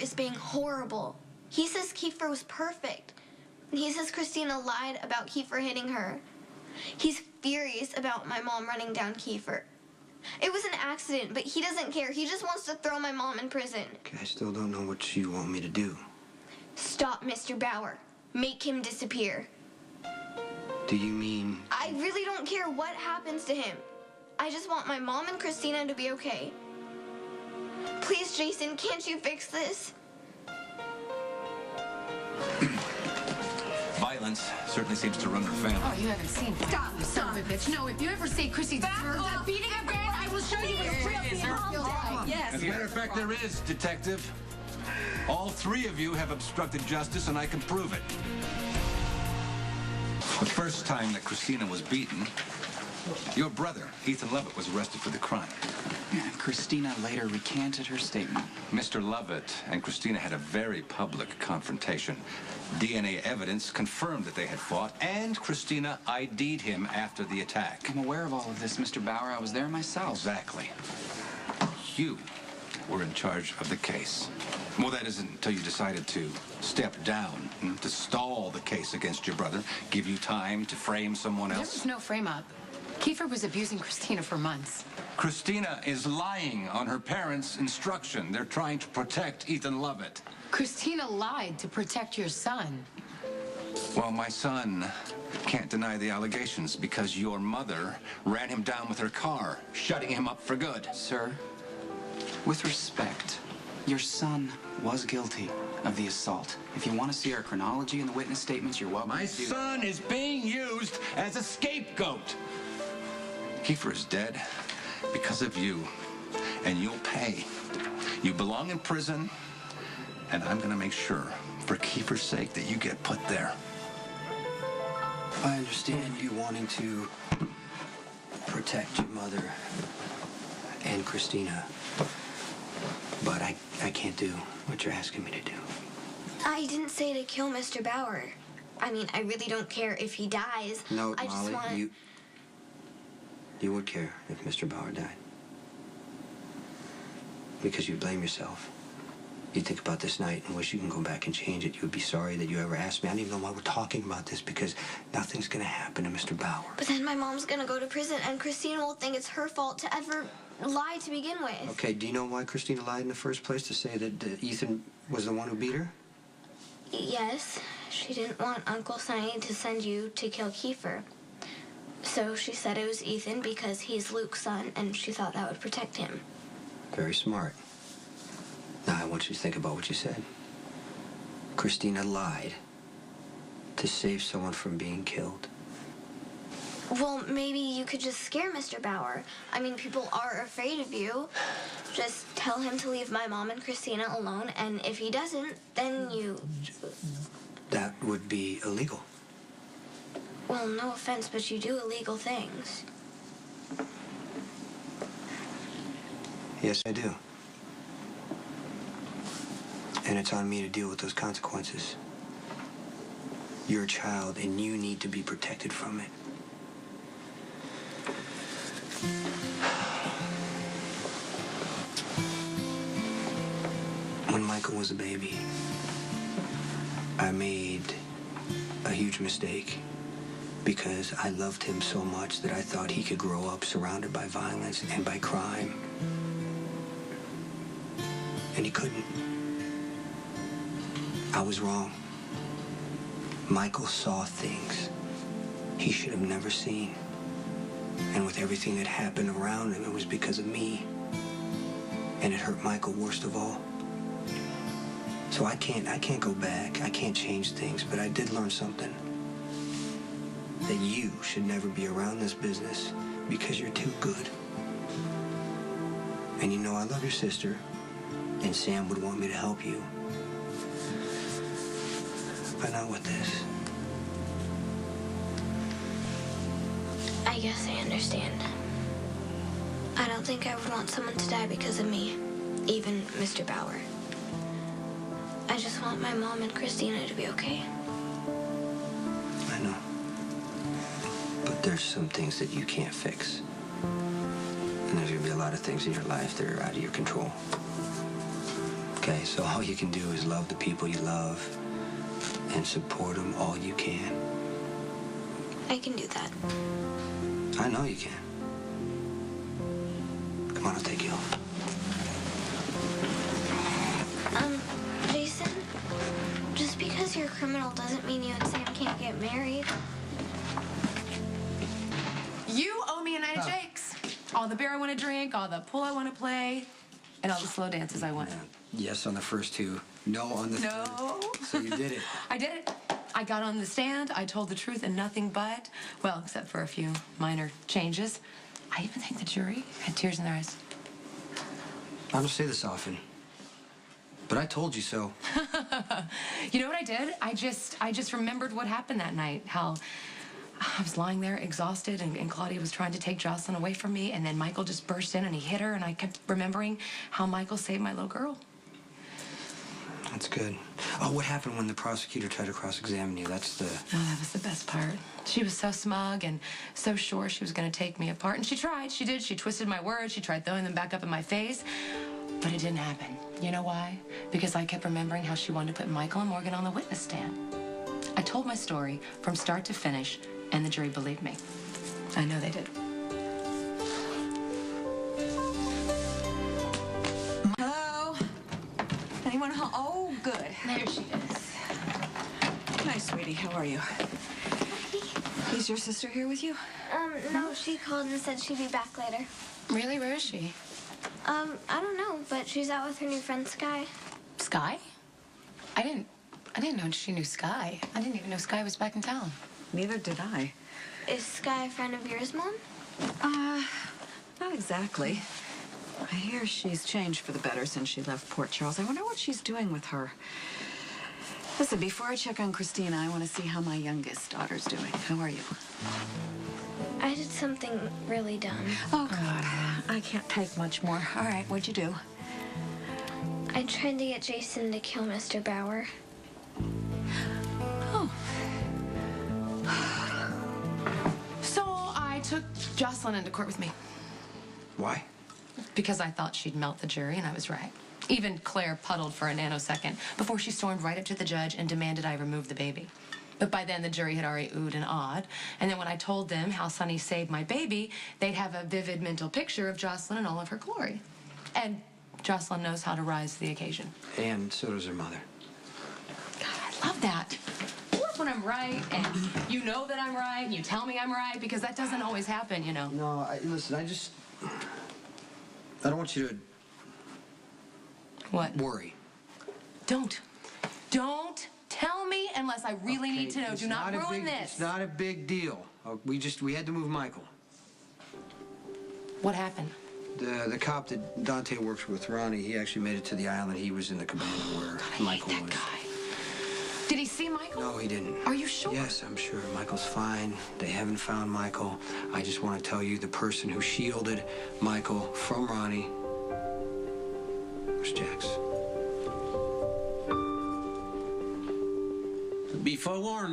is being horrible. He says Kiefer was perfect. He says Christina lied about Kiefer hitting her. He's furious about my mom running down Kiefer. It was an accident, but he doesn't care. He just wants to throw my mom in prison. Okay, I still don't know what you want me to do. Stop Mr. Bauer. Make him disappear. Do you mean... I really don't care what happens to him. I just want my mom and Christina to be okay. Please, Jason, can't you fix this? Violence certainly seems to run her family. Oh, you haven't seen it. Stop, you son of a bitch. No, if you ever say Chrissy deserves that beating again, I will show you what a real female feels like. Yes. As a matter of fact, there is, Detective. All three of you have obstructed justice, and I can prove it. The first time that Christina was beaten, your brother, Ethan Lovett, was arrested for the crime. Christina later recanted her statement. Mr. Lovett and Christina had a very public confrontation. DNA evidence confirmed that they had fought, and Christina ID'd him after the attack. I'm aware of all of this, Mr. Bauer. I was there myself. Exactly. You were in charge of the case. Well, that isn't until you decided to step down, to stall the case against your brother, give you time to frame someone else. There was no frame-up. Kiefer was abusing Christina for months. Christina is lying on her parents' instruction. They're trying to protect Ethan Lovett. Christina lied to protect your son. Well, my son can't deny the allegations because your mother ran him down with her car, shutting him up for good. Sir, with respect, your son was guilty of the assault. If you want to see our chronology and the witness statements, you're welcome. My son is being used as a scapegoat. Kiefer is dead because of you, and you'll pay. You belong in prison, and I'm going to make sure, for Kiefer's sake, that you get put there. I understand you wanting to protect your mother and Christina, but I can't do what you're asking me to do. I didn't say to kill Mr. Bauer. I mean, I really don't care if he dies. No, I just Molly, want... You would care if Mr. Bauer died. Because you'd blame yourself. You'd think about this night and wish you can go back and change it. You would be sorry that you ever asked me. I don't even know why we're talking about this, because nothing's going to happen to Mr. Bauer. But then my mom's going to go to prison, and Christina will think it's her fault to ever lie to begin with. Okay, do you know why Christina lied in the first place, to say that Ethan was the one who beat her? Yes. She didn't want Uncle Sonny to send you to kill Kiefer. So she said it was Ethan because he's Luke's son, and she thought that would protect him. Very smart. Now I want you to think about what you said. Christina lied to save someone from being killed. Well, maybe you could just scare Mr. Bauer. I mean, people are afraid of you. Just tell him to leave my mom and Christina alone, and if he doesn't, then you... That would be illegal. Well, no offense, but you do illegal things. Yes, I do. And it's on me to deal with those consequences. You're a child, and you need to be protected from it. When Michael was a baby, I made a huge mistake because I loved him so much that I thought he could grow up surrounded by violence and by crime. And he couldn't. I was wrong. Michael saw things he should have never seen. And with everything that happened around him, it was because of me. And it hurt Michael worst of all. So I can't go back. I can't change things, but I did learn something. That you should never be around this business because you're too good. And you know I love your sister, and Sam would want me to help you. But not with this. I guess I understand. I don't think I would want someone to die because of me, even Mr. Bauer. I just want my mom and Christina to be okay. I know. But there's some things that you can't fix. And there's gonna be a lot of things in your life that are out of your control. Okay, so all you can do is love the people you love and support them all you can. I can do that. I know you can. Come on, I'll take you home. Jason, just because you're a criminal doesn't mean you and Sam can't get married. You owe me a night of Jake's. All the beer I want to drink, all the pool I want to play, and all the slow dances I want. Yes on the first two. No on the No. third. So you did it. I did it. I got on the stand. I told the truth and nothing but, well, except for a few minor changes. I even think the jury had tears in their eyes. I don't say this often, but I told you so. You know what I did? I just remembered what happened that night. How I was lying there exhausted and Claudia was trying to take Jocelyn away from me, and then Michael just burst in and he hit her, and I kept remembering how Michael saved my little girl. That's good. Oh, what happened when the prosecutor tried to cross-examine you? That's the... Oh, that was the best part. She was so smug and so sure she was going to take me apart. And she tried. She did. She twisted my words. She tried throwing them back up in my face. But it didn't happen. You know why? Because I kept remembering how she wanted to put Michael and Morgan on the witness stand. I told my story from start to finish, and the jury believed me. I know they did. Hello? Anyone home? Oh, good. There she is. Hi, sweetie. How are you? Is your sister here with you? No, she called and said she'd be back later. Really? Where is she? I don't know, but she's out with her new friend, Sky. Sky? I didn't know she knew Sky. I didn't even know Sky was back in town. Neither did I. Is Sky a friend of yours, Mom? Not exactly. I hear she's changed for the better since she left Port Charles. I wonder what she's doing with her. Listen, before I check on Christina, I want to see how my youngest daughter's doing. How are you? I did something really dumb. Oh, God. I can't take much more. All right, what'd you do? I tried to get Jason to kill Mr. Bauer. Oh. So I took Jocelyn into court with me Why? because I thought she'd melt the jury, and I was right. Even Claire puddled for a nanosecond before she stormed right up to the judge and demanded I remove the baby. But by then, the jury had already oohed and awed. And then when I told them how Sonny saved my baby, they'd have a vivid mental picture of Jocelyn in all of her glory. And Jocelyn knows how to rise to the occasion. And so does her mother. God, I love that. I love when I'm right, and you know that I'm right, and you tell me I'm right, because that doesn't always happen, you know. No, listen, I don't want you to What? worry. Don't tell me unless I really need to know. Do not ruin this. It's not a big deal. We had to move Michael. What happened? The cop that Dante works with, Ronnie, he actually made it to the island. He was in the cabana where Michael that was. guy. Did he see Michael? No, he didn't. Are you sure? Yes, I'm sure. Michael's fine. They haven't found Michael. I just want to tell you the person who shielded Michael from Ronnie was Jax. Be forewarned.